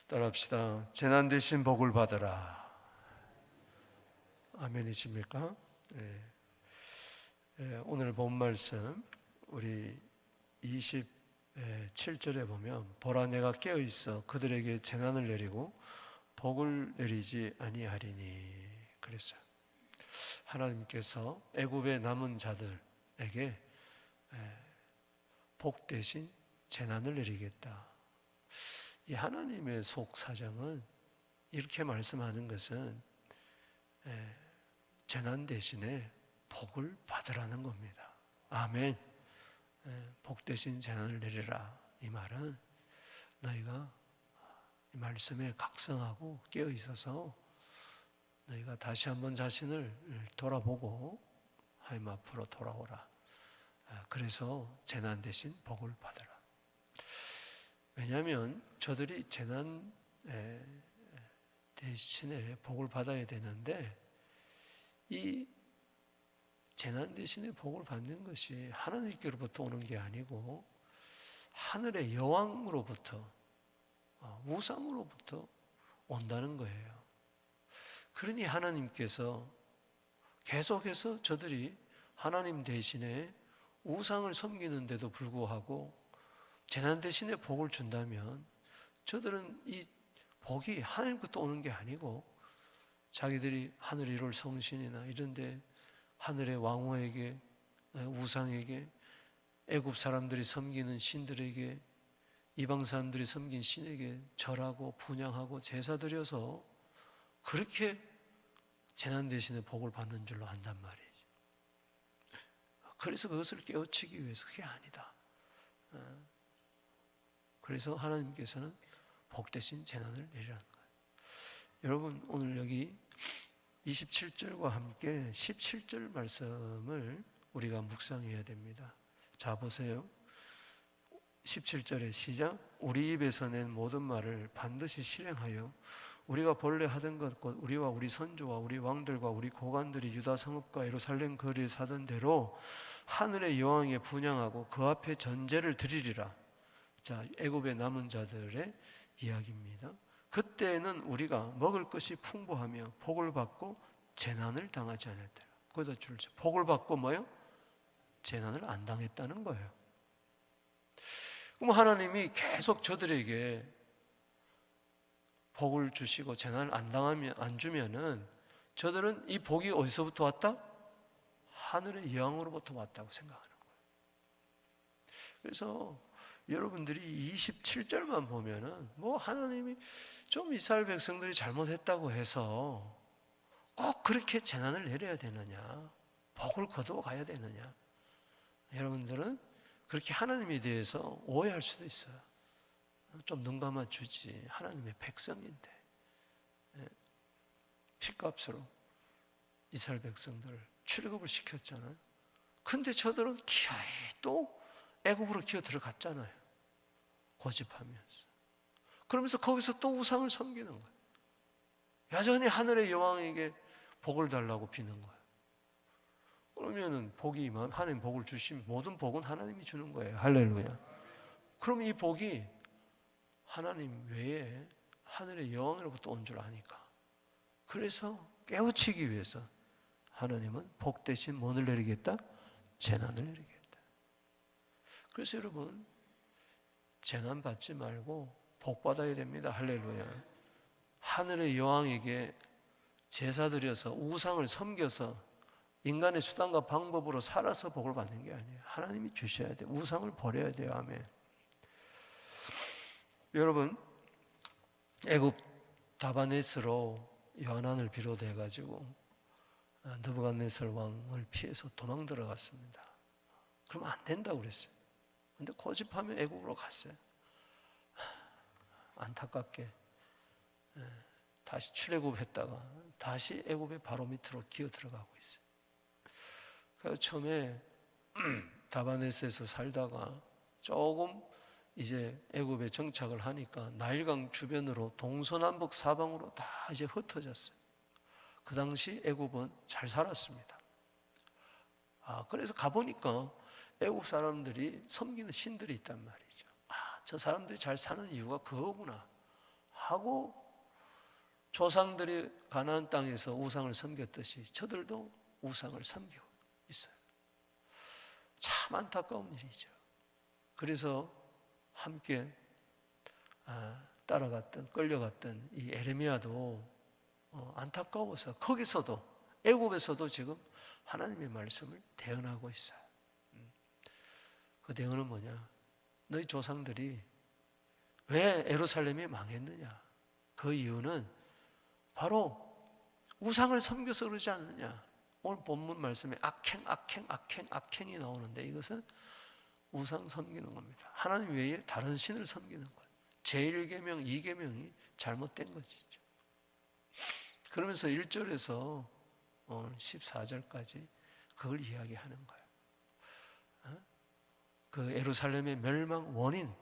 따라합시다. 재난 대신 복을 받으라. 아멘이십니까? 네. 오늘 본 말씀 우리 27절에 보면 보라 내가 깨어 있어 그들에게 재난을 내리고 복을 내리지 아니하리니 그랬어요. 하나님께서 애굽의 남은 자들에게 복 대신 재난을 내리겠다. 이 하나님의 속사정은 이렇게 말씀하는 것은 재난 대신에 복을 받으라는 겁니다. 아멘. 복 대신 재난을 내리라. 이 말은 너희가 이 말씀에 각성하고 깨어 있어서 너희가 다시 한번 자신을 돌아보고 하나님 앞으로 돌아오라. 그래서 재난 대신 복을 받으라. 왜냐하면 저들이 재난 대신에 복을 받아야 되는데 이 재난 대신에 복을 받는 것이 하나님께로부터 오는 게 아니고 하늘의 여왕으로부터 우상으로부터 온다는 거예요. 그러니 하나님께서 계속해서 저들이 하나님 대신에 우상을 섬기는데도 불구하고 재난 대신에 복을 준다면 저들은 이 복이 하늘부터 오는 게 아니고 자기들이 하늘에 이룰 성신이나 이런데 하늘의 왕후에게 우상에게 애굽 사람들이 섬기는 신들에게 이방 사람들이 섬긴 신에게 절하고 분향하고 제사 드려서 그렇게 재난 대신에 복을 받는 줄로 안단 말이죠. 그래서 그것을 깨우치기 위해서 그게 아니다. 그래서 하나님께서는 복 대신 재난을 내리라는 거예요. 여러분 오늘 여기 27절과 함께 17절 말씀을 우리가 묵상해야 됩니다. 자 보세요. 17절에 시작. 우리 입에서 낸 모든 말을 반드시 실행하여 우리가 본래 하던 것 곧 우리와 우리 선조와 우리 왕들과 우리 고관들이 유다 성읍과 예루살렘 거리에 사던 대로 하늘의 여왕에 분향하고 그 앞에 전제를 드리리라. 자, 애굽의 남은 자들의 이야기입니다. 그때는 우리가 먹을 것이 풍부하며 복을 받고 재난을 당하지 않았다. 거기다 줄을 쳐. 복을 받고 뭐요? 재난을 안 당했다는 거예요. 그럼 하나님이 계속 저들에게 복을 주시고 재난을 안 주면은 저들은 이 복이 어디서부터 왔다? 하늘의 여왕으로부터 왔다고 생각하는 거예요. 그래서 여러분들이 27절만 보면은 뭐 하나님이 좀 이스라엘 백성들이 잘못했다고 해서 꼭 그렇게 재난을 내려야 되느냐, 복을 거두어 가야 되느냐, 여러분들은 그렇게 하나님에 대해서 오해할 수도 있어요. 좀 눈 감아주지, 하나님의 백성인데 핏값으로 이스라엘 백성들을 출애굽을 시켰잖아요. 근데 저들은 기어이 또 애굽으로 기어 들어갔잖아요. 고집하면서. 그러면서 거기서 또 우상을 섬기는 거예요. 여전히 하늘의 여왕에게 복을 달라고 비는 거예요. 그러면은 복이 임하면 하나님 복을 주시면 모든 복은 하나님이 주는 거예요. 할렐루야. 그럼 이 복이 하나님 외에 하늘의 여왕으로부터 온 줄 아니까. 그래서 깨우치기 위해서 하나님은 복 대신 뭐를 내리겠다? 재난을 내리겠다. 그래서 여러분 재난 받지 말고 복 받아야 됩니다. 할렐루야. 하늘의 여왕에게 제사 드려서 우상을 섬겨서 인간의 수단과 방법으로 살아서 복을 받는 게 아니에요. 하나님이 주셔야 돼요. 우상을 버려야 돼요. 아멘. 여러분 애굽 다바네스로 요한을 비롯해 가지고 느부갓네살 왕을 피해서 도망 들어갔습니다. 그러면 안 된다고 그랬어요. 근데 고집하면 애굽으로 갔어요. 안타깝게 다시 출애굽했다가 다시 애굽의 바로 밑으로 기어 들어가고 있어요. 그래서 처음에 다바네스에서 살다가 조금 이제 애굽에 정착을 하니까 나일강 주변으로 동서남북 사방으로 다 이제 흩어졌어요. 그 당시 애굽은 잘 살았습니다. 그래서 가보니까 애국 사람들이 섬기는 신들이 있단 말이죠. 저 사람들이 잘 사는 이유가 그거구나. 하고 조상들이 가나안 땅에서 우상을 섬겼듯이 저들도 우상을 섬기고 있어요. 참 안타까운 일이죠. 그래서 함께 따라갔던 끌려갔던 이 에레미야도 안타까워서 거기서도 애굽에서도 지금 하나님의 말씀을 대언하고 있어요. 그 대언은 뭐냐? 너희 조상들이 왜 예루살렘이 망했느냐? 그 이유는 바로 우상을 섬겨서 그러지 않느냐? 오늘 본문 말씀에 악행이 나오는데 이것은 우상 섬기는 겁니다. 하나님 외에 다른 신을 섬기는 거예요. 제1계명, 2계명이 잘못된 것이죠. 그러면서 1절에서 14절까지 그걸 이야기하는 거예요. 그 예루살렘의 멸망 원인,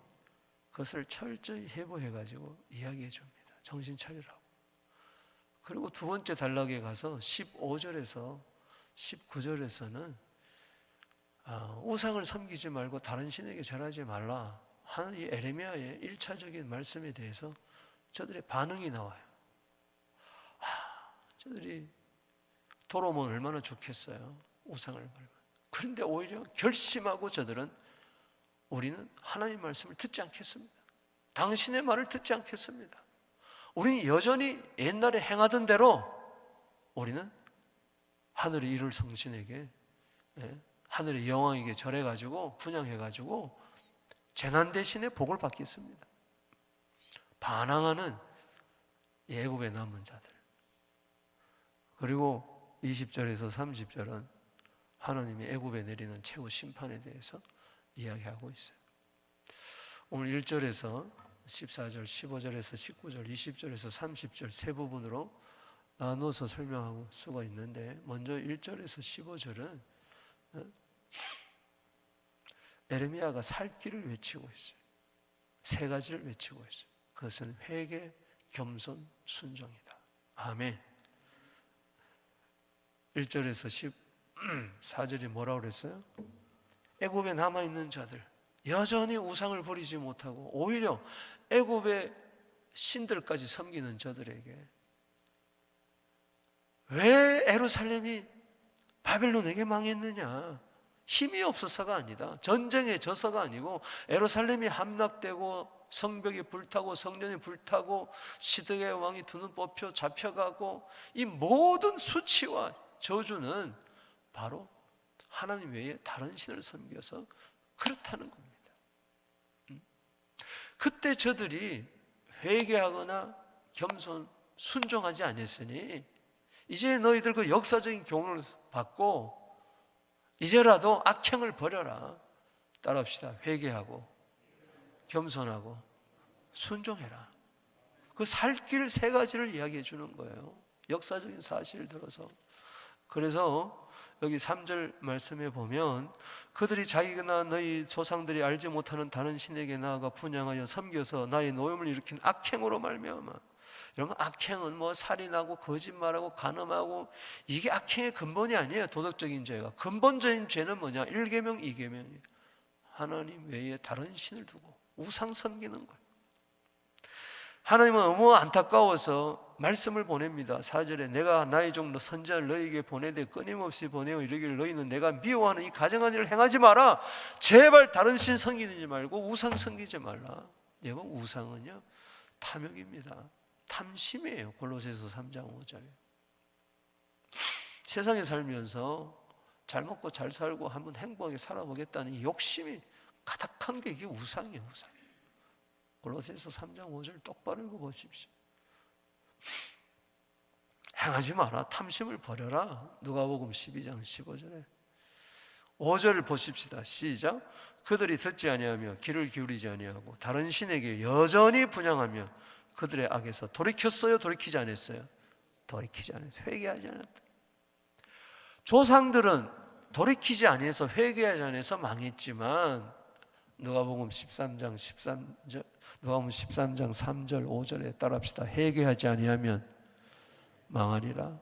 그것을 철저히 해부해가지고 이야기해 줍니다. 정신 차리라고. 그리고 두 번째 단락에 가서 15절에서 19절에서는 우상을 섬기지 말고 다른 신에게 절하지 말라 하는 이 에레미야의 1차적인 말씀에 대해서 저들의 반응이 나와요. 저들이 돌아오면 얼마나 좋겠어요. 우상을 말면. 그런데 오히려 결심하고 저들은 우리는 하나님 말씀을 듣지 않겠습니다. 당신의 말을 듣지 않겠습니다. 우리는 여전히 옛날에 행하던 대로 우리는 하늘의 이룰 성신에게, 하늘의 여왕에게 절해가지고 분양해가지고 재난 대신에 복을 받겠습니다. 반항하는 애굽에 남은 자들. 그리고 20절에서 30절은 하나님이 애굽에 내리는 최후 심판에 대해서 이야기하고 있어요. 오늘 1절에서 14절, 15절에서 19절, 20절에서 30절 세 부분으로 나눠서 설명할 수가 있는데, 먼저 1절에서 15절은 에레미야가 살 길을 외치고 있어요. 세 가지를 외치고 있어요. 그것은 회개, 겸손, 순종이다. 아멘. 1절에서 14절이 뭐라고 그랬어요? 애굽에 남아있는 자들, 여전히 우상을 버리지 못하고 오히려 애굽의 신들까지 섬기는 저들에게 왜 예루살렘이 바벨론에게 망했느냐? 힘이 없어서가 아니다. 전쟁에 져서가 아니고 예루살렘이 함락되고 성벽이 불타고 성전이 불타고 시드기야 왕이 두 눈 뽑혀 잡혀가고 이 모든 수치와 저주는 바로 하나님 외에 다른 신을 섬겨서 그렇다는 겁니다. 그때 저들이 회개하거나 겸손, 순종하지 않았으니 이제 너희들 그 역사적인 교훈을 받고 이제라도 악행을 버려라. 따라합시다. 회개하고 겸손하고 순종해라. 그 살 길 세 가지를 이야기해 주는 거예요. 역사적인 사실을 들어서. 그래서 여기 3절 말씀에 보면 그들이 자기나 너희 조상들이 알지 못하는 다른 신에게 나아가 분향하여 섬겨서 나의 노염을 일으킨 악행으로 말미암아. 이런 악행은 뭐 살인하고 거짓말하고 간음하고 이게 악행의 근본이 아니에요. 도덕적인 죄가. 근본적인 죄는 뭐냐? 1계명, 2계명이에요. 하나님 외에 다른 신을 두고 우상 섬기는 거예요. 하나님은 너무 안타까워서 말씀을 보냅니다. 4절에 내가 나의 종 선지자를 너희에게 보내되 끊임없이 보내어 이르기를 너희는 내가 미워하는 이 가증한 일을 행하지 마라. 제발 다른 신 섬기지 말고 우상 섬기지 말라. 여러분, 우상은요 탐욕입니다. 탐심이에요. 골로새서 3장 5절. 세상에 살면서 잘 먹고 잘 살고 한번 행복하게 살아보겠다는 이 욕심이 가득한 게 이게 우상이에요. 우상. 골로새서 3장 5절 똑바로 읽어보십시오. 행하지 마라. 탐심을 버려라. 누가복음 12장 15절에 5절을 보십시다. 시작. 그들이 듣지 아니하며 귀를 기울이지 아니하고 다른 신에게 여전히 분향하며 그들의 악에서 돌이켰어요? 돌이키지 않았어요? 돌이키지 않았어요. 회개하지 않았다. 조상들은 돌이키지 않아서 회개하지 않아서 망했지만 누가복음 13장 13절, 누가복음 13장 3절 5절에 따라합시다. 회개하지 아니하면 망하리라.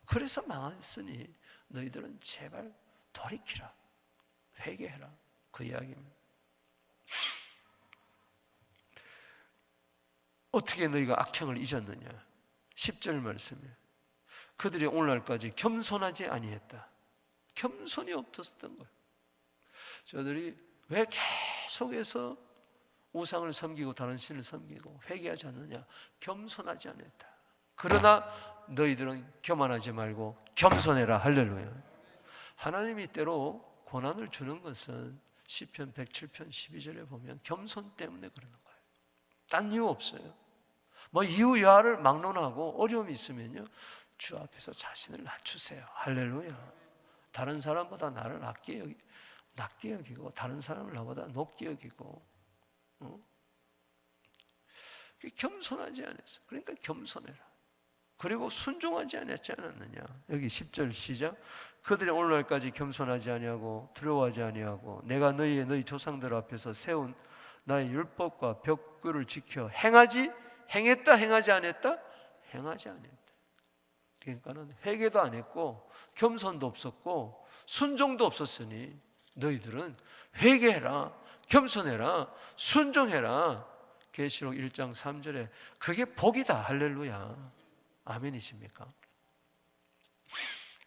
그래서 망했으니 너희들은 제발 돌이키라. 회개해라. 그 이야기입니다. 어떻게 너희가 악행을 잊었느냐? 10절 말씀에 그들이 오늘날까지 겸손하지 아니했다. 겸손이 없었던 거예요. 저들이 왜 계속해서 우상을 섬기고 다른 신을 섬기고 회개하지 않느냐? 겸손하지 않았다. 그러나 너희들은 교만하지 말고 겸손해라. 할렐루야. 하나님이 때로 고난을 주는 것은 시편 107편 12절에 보면 겸손 때문에 그러는 거예요. 딴 이유 없어요. 뭐 이유 여하를 막론하고 어려움이 있으면요, 주 앞에서 자신을 낮추세요. 할렐루야. 다른 사람보다 나를 낮게 여기고 다른 사람을 나보다 높게 여기고, 겸손하지 않았어. 그러니까 겸손해라. 그리고 순종하지 않았느냐. 여기 10절 시작. 그들이 오늘날까지 겸손하지 아니하고 두려워하지 아니하고 내가 너희 조상들 앞에서 세운 나의 율법과 벽규를 지켜 행했다 행하지 않았다? 행하지 않았다. 그러니까는 회개도 안 했고 겸손도 없었고 순종도 없었으니 너희들은 회개해라, 겸손해라, 순종해라. 계시록 1장 3절에 그게 복이다. 할렐루야. 아멘이십니까?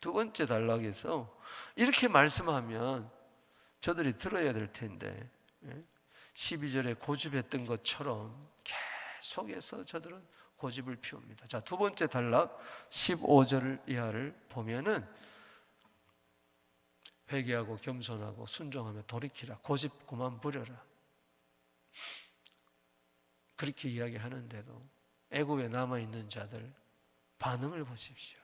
두 번째 단락에서 이렇게 말씀하면 저들이 들어야 될 텐데 12절에 고집했던 것처럼 계속해서 저들은 고집을 피웁니다. 자, 두 번째 단락 15절 이하를 보면은 회개하고 겸손하고 순종하며 돌이키라. 고집 그만 부려라. 그렇게 이야기하는데도 애굽에 남아있는 자들 반응을 보십시오.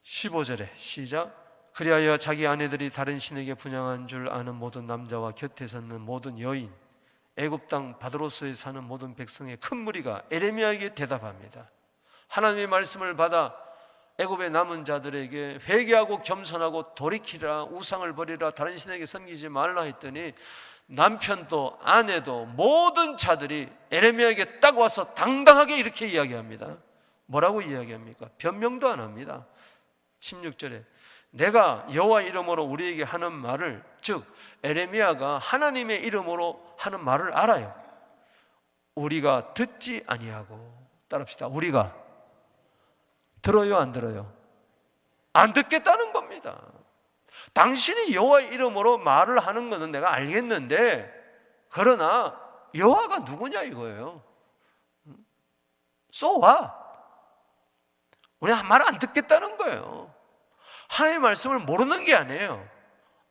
15절에 시작. 그리하여 자기 아내들이 다른 신에게 분향한 줄 아는 모든 남자와 곁에 섰는 모든 여인, 애굽 땅 바드로스에 사는 모든 백성의 큰 무리가 에레미야에게 대답합니다. 하나님의 말씀을 받아 애굽에 남은 자들에게 회개하고 겸손하고 돌이키라, 우상을 버리라, 다른 신에게 섬기지 말라 했더니 남편도 아내도 모든 자들이 에레미야에게 딱 와서 당당하게 이렇게 이야기합니다. 뭐라고 이야기합니까? 변명도 안 합니다. 16절에 내가 여호와 이름으로 우리에게 하는 말을, 즉 에레미야가 하나님의 이름으로 하는 말을 알아요. 우리가 듣지 아니하고, 따라합시다. 우리가 들어요, 안 들어요? 안 듣겠다는 겁니다. 당신이 여호와의 이름으로 말을 하는 것은 내가 알겠는데, 그러나 여호와가 누구냐 이거예요. So what? 우리 말 안 듣겠다는 거예요. 하나님의 말씀을 모르는 게 아니에요.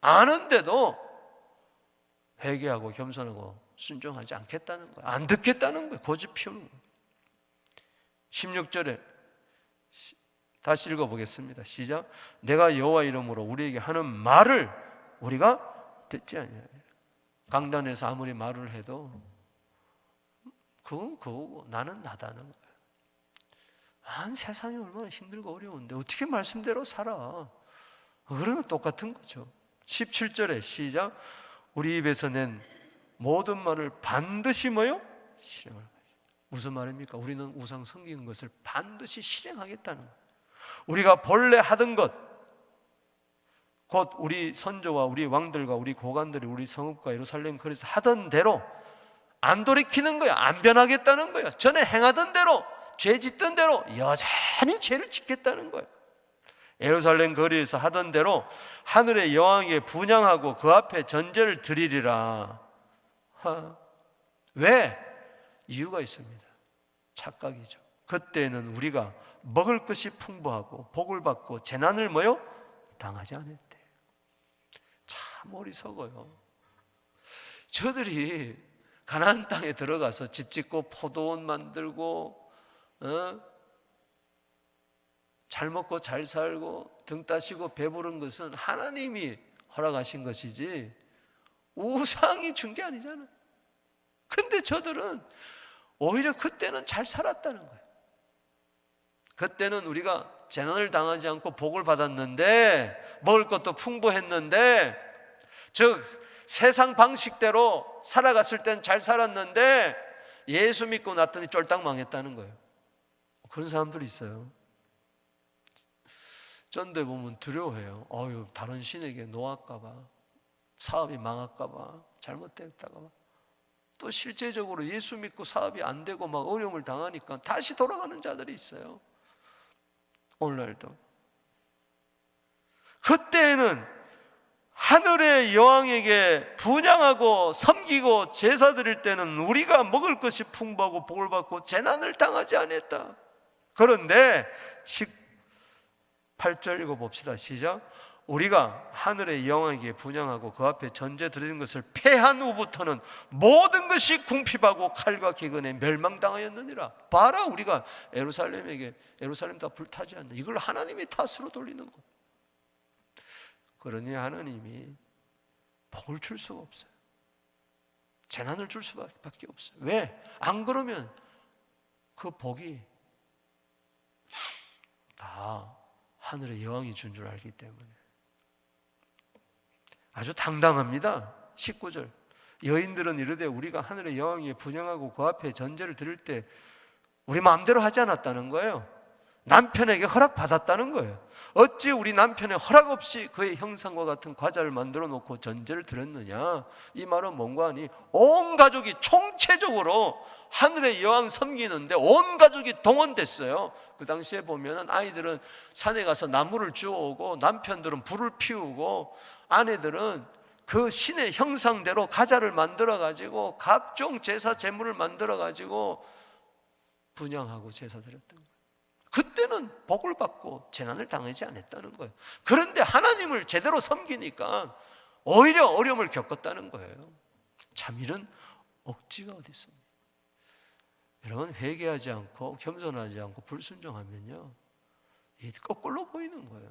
아는데도 회개하고 겸손하고 순종하지 않겠다는 거예요. 안 듣겠다는 거예요. 고집 피우는 거예요. 16절에 다시 읽어보겠습니다. 시작. 내가 여호와 이름으로 우리에게 하는 말을 우리가 듣지 아니하리라. 강단에서 아무리 말을 해도 그건 그거고 나는 나다는 거예요. 세상이 얼마나 힘들고 어려운데 어떻게 말씀대로 살아? 그러나 똑같은 거죠. 17절에 시작. 우리 입에서 낸 모든 말을 반드시 뭐요? 실행할 거예요. 무슨 말입니까? 우리는 우상 섬기는 것을 반드시 실행하겠다는 거예요. 우리가 본래 하던 것, 곧 우리 선조와 우리 왕들과 우리 고관들이 우리 성읍과 예루살렘 거리에서 하던 대로 안 돌이키는 거야. 안 변하겠다는 거야. 전에 행하던 대로, 죄 짓던 대로 여전히 죄를 짓겠다는 거예요. 예루살렘 거리에서 하던 대로 하늘의 여왕에게 분향하고 그 앞에 전제를 드리리라. 왜? 이유가 있습니다. 착각이죠. 그때는 우리가 먹을 것이 풍부하고 복을 받고 재난을 뭐요? 당하지 않았대. 참 어리석어요. 저들이 가나안 땅에 들어가서 집 짓고 포도원 만들고 잘 먹고 잘 살고 등 따시고 배부른 것은 하나님이 허락하신 것이지 우상이 준 게 아니잖아. 근데 저들은 오히려 그때는 잘 살았다는 거예요. 그때는 우리가 재난을 당하지 않고 복을 받았는데, 먹을 것도 풍부했는데, 즉 세상 방식대로 살아갔을 땐 잘 살았는데 예수 믿고 났더니 쫄딱 망했다는 거예요. 그런 사람들이 있어요. 전대 보면 두려워해요. 다른 신에게 놓았까 봐, 사업이 망할까 봐, 잘못됐다가 봐. 또 실제적으로 예수 믿고 사업이 안 되고 막 어려움을 당하니까 다시 돌아가는 자들이 있어요. 오늘날도. 그때에는 하늘의 여왕에게 분향하고 섬기고 제사 드릴 때는 우리가 먹을 것이 풍부하고 복을 받고 재난을 당하지 않았다. 그런데 18절 읽어봅시다. 시작. 우리가 하늘의 여왕에게 분향하고 그 앞에 전제 드리는 것을 패한 후부터는 모든 것이 궁핍하고 칼과 기근에 멸망당하였느니라. 봐라, 우리가 예루살렘 다 불타지 않는, 이걸 하나님이 탓으로 돌리는 거. 그러니 하나님이 복을 줄 수가 없어요. 재난을 줄 수밖에 없어요. 왜? 안 그러면 그 복이 다 하늘의 여왕이 준 줄 알기 때문에. 아주 당당합니다. 19절. 여인들은 이르되 우리가 하늘의 여왕에게 분향하고 그 앞에 전제를 드릴 때 우리 마음대로 하지 않았다는 거예요. 남편에게 허락받았다는 거예요. 어찌 우리 남편의 허락 없이 그의 형상과 같은 과자를 만들어 놓고 전제를 드렸느냐. 이 말은 뭔가 하니 온 가족이 총체적으로 하늘의 여왕 섬기는데 온 가족이 동원됐어요. 그 당시에 보면 아이들은 산에 가서 나무를 주워오고 남편들은 불을 피우고 아내들은 그 신의 형상대로 과자를 만들어 가지고 각종 제사 제물을 만들어 가지고 분향하고 제사 드렸던 거예요. 그때는 복을 받고 재난을 당하지 않았다는 거예요. 그런데 하나님을 제대로 섬기니까 오히려 어려움을 겪었다는 거예요. 참 이런 억지가 어디 있습니까? 여러분, 회개하지 않고 겸손하지 않고 불순종하면요, 이 거꾸로 보이는 거예요.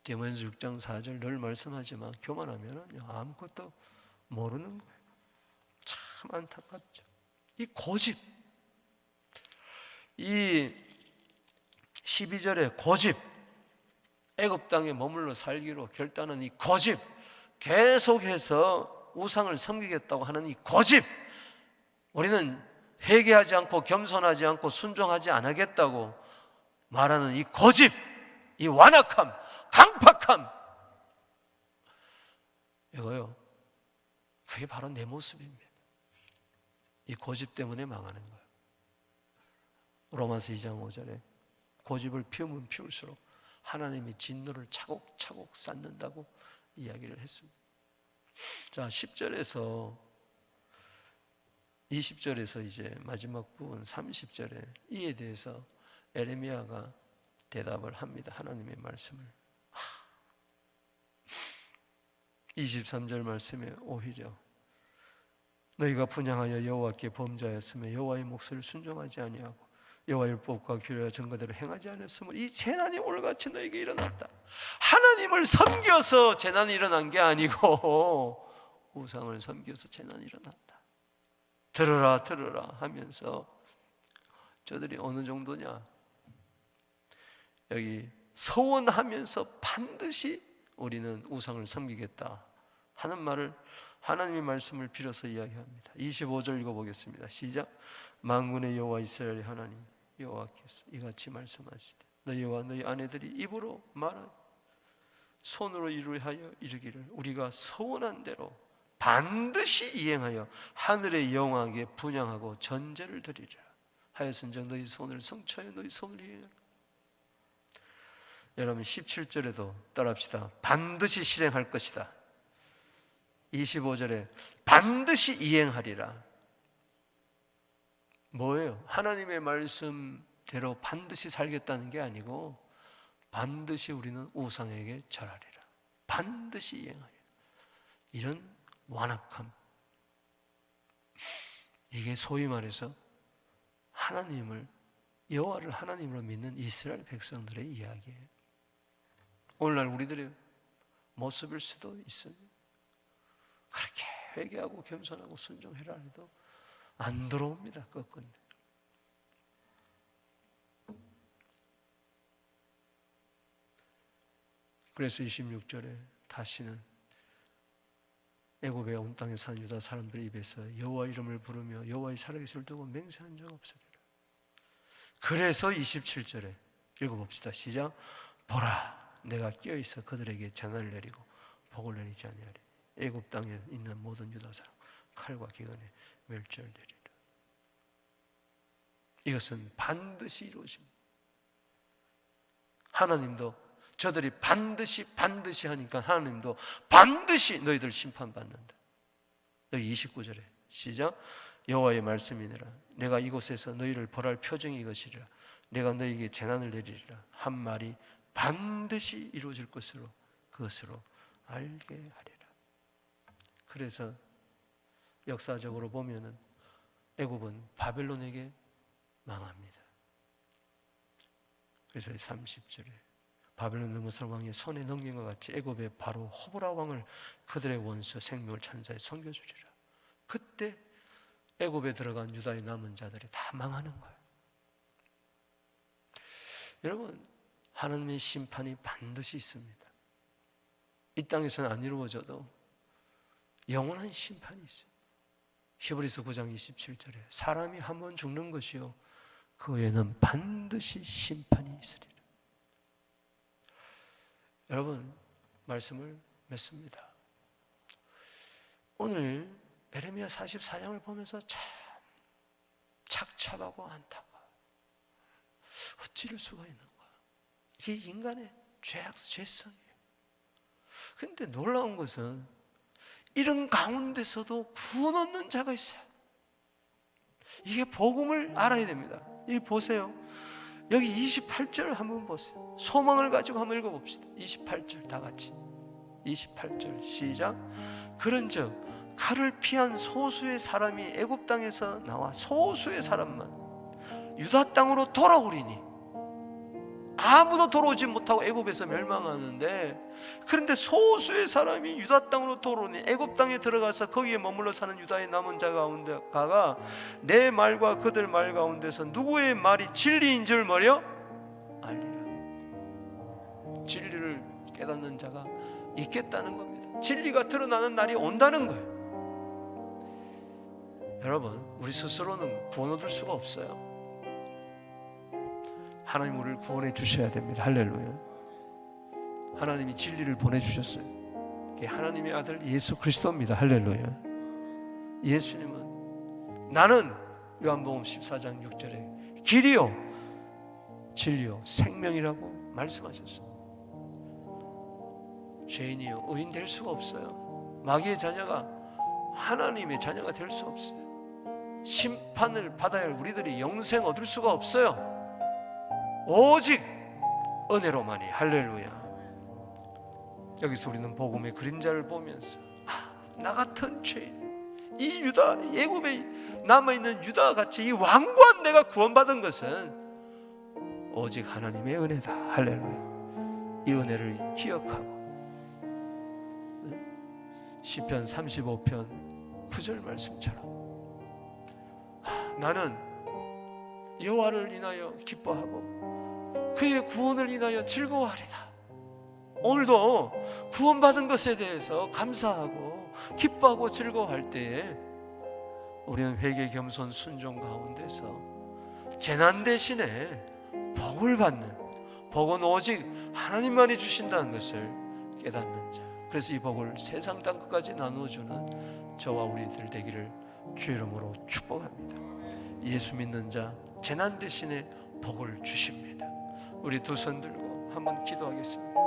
디모데전서 6장 4절 늘 말씀하지만 교만하면은 아무것도 모르는 거예요. 참 안타깝죠. 이 고집, 이 12절에 고집, 애굽 땅에 머물러 살기로 결단한 이 고집, 계속해서 우상을 섬기겠다고 하는 이 고집, 우리는 회개하지 않고 겸손하지 않고 순종하지 않겠다고 말하는 이 고집, 이 완악함, 강팍함, 이거요, 그게 바로 내 모습입니다. 이 고집 때문에 망하는 거예요. 로마서 2장 5절에 고집을 피우면 피울수록 하나님이 진노를 차곡차곡 쌓는다고 이야기를 했습니다. 자, 10절에서 20절에서 이제 마지막 부분 30절에 이에 대해서 에레미야가 대답을 합니다. 하나님의 말씀을. 23절 말씀에 오히려 너희가 분향하여 여호와께 범죄하였으며 여호와의 목소리를 순종하지 아니하고 여호와의 율법과 규례와 전거대로 행하지 않았으므로 이 재난이 오늘같이 너에게 일어났다. 하나님을 섬겨서 재난이 일어난 게 아니고 우상을 섬겨서 재난이 일어났다. 들으라 들으라 하면서 저들이 어느 정도냐, 여기 서원하면서 반드시 우리는 우상을 섬기겠다 하는 말을 하나님의 말씀을 빌어서 이야기합니다. 25절 읽어보겠습니다. 시작. 만군의 여호와 이스라엘의 하나님 여호와께서 이같이 말씀하시되 너희와 너희 아내들이 입으로 말하여 손으로 이루하여 이르기를 우리가 서원한 대로 반드시 이행하여 하늘의 여호와에게 분향하고 전제를 드리리라 하였은즉 너희 손을 성취하여 너희 손을 이행하라. 여러분 17절에도 따라합시다. 반드시 실행할 것이다. 25절에 반드시 이행하리라. 뭐예요? 하나님의 말씀대로 반드시 살겠다는 게 아니고 반드시 우리는 우상에게 절하리라. 반드시 이행하리라. 이런 완악함, 이게 소위 말해서 하나님을, 여호와를 하나님으로 믿는 이스라엘 백성들의 이야기예요. 오늘날 우리들의 모습일 수도 있어요. 그렇게 회개하고 겸손하고 순종해라 해도 안 들어옵니다. 끝끝내. 그래서 26절에 다시는 애굽의 온 땅에 사는 유다 사람들의 입에서 여호와 이름을 부르며 여호와의 살아계심을 두고 맹세한 적 없으리라. 그래서 27절에 읽어봅시다. 시작. 보라, 내가 끼어있어 그들에게 재난을 내리고 복을 내리지 아니하리. 애굽 땅에 있는 모든 유다 사람 칼과 기근에 멸절되리라. 이것은 반드시 이루어집니다. 하나님도 저들이 반드시 하니까 하나님도 반드시 너희들 심판받는다. 여기 29절에 시작. 여호와의 말씀이니라. 내가 이곳에서 너희를 벌할 표징이 이것이라. 내가 너희에게 재난을 내리리라 한 말이 반드시 이루어질 것으로 그것으로 알게 하리라. 그래서 역사적으로 보면은 애굽은 바벨론에게 망합니다. 그래서 30절에 바벨론 느부갓네살 왕의 손에 넘긴 것 같이 애굽의 바로 호브라 왕을 그들의 원수 생명을 천사에 섬겨주리라. 그때 애굽에 들어간 유다의 남은 자들이 다 망하는 거예요. 여러분, 하나님의 심판이 반드시 있습니다. 이 땅에서는 안 이루어져도 영원한 심판이 있어요. 히브리서 9장 27절에 사람이 한 번 죽는 것이요 그 후에는 반드시 심판이 있으리라. 여러분, 말씀을 맺습니다. 오늘 에레미야 44장을 보면서 참 착잡하고 안타까워. 어찌 이럴 수가 있는 거야. 이게 인간의 죄성이에요. 근데 놀라운 것은 이런 가운데서도 구원 얻는 자가 있어요. 이게 복음을 알아야 됩니다. 이 보세요. 여기 28절 한번 보세요. 소망을 가지고 한번 읽어봅시다. 28절 다 같이 28절 시작. 그런즉 칼을 피한 소수의 사람이 애굽 땅에서 나와 소수의 사람만 유다 땅으로 돌아오리니, 아무도 돌아오지 못하고 애굽에서 멸망하는데, 그런데 소수의 사람이 유다 땅으로 돌아오니 애굽 땅에 들어가서 거기에 머물러 사는 유다의 남은 자 가운데가 내 말과 그들 말 가운데서 누구의 말이 진리인 줄 뭐려? 알리라. 진리를 깨닫는 자가 있겠다는 겁니다. 진리가 드러나는 날이 온다는 거예요. 여러분, 우리 스스로는 구원 얻을 수가 없어요. 하나님 우리를 구원해 주셔야 됩니다. 할렐루야. 하나님이 진리를 보내주셨어요. 그게 하나님의 아들 예수 그리스도입니다. 할렐루야. 예수님은 나는 요한복음 14장 6절에 길이요 진리요 생명이라고 말씀하셨어요. 죄인이요 의인 될 수가 없어요. 마귀의 자녀가 하나님의 자녀가 될 수 없어요. 심판을 받아야 할 우리들이 영생 얻을 수가 없어요. 오직 은혜로만이. 할렐루야. 여기서 우리는 복음의 그림자를 보면서 나 같은 죄인, 이 유다 애굽에 남아있는 유다와 같이 이 왕관 내가 구원받은 것은 오직 하나님의 은혜다. 할렐루야. 이 은혜를 기억하고 시편 35편 9절 말씀처럼 나는 여호와를 인하여 기뻐하고 그의 구원을 인하여 즐거워하리다. 오늘도 구원받은 것에 대해서 감사하고 기뻐하고 즐거워할 때에 우리는 회개 겸손 순종 가운데서 재난 대신에 복을 받는, 복은 오직 하나님만이 주신다는 것을 깨닫는 자, 그래서 이 복을 세상 땅 끝까지 나누어주는 저와 우리들 되기를 주의 이름으로 축복합니다. 예수 믿는 자 재난 대신에 복을 주십니다. 우리 두 손 들고 한번 기도하겠습니다.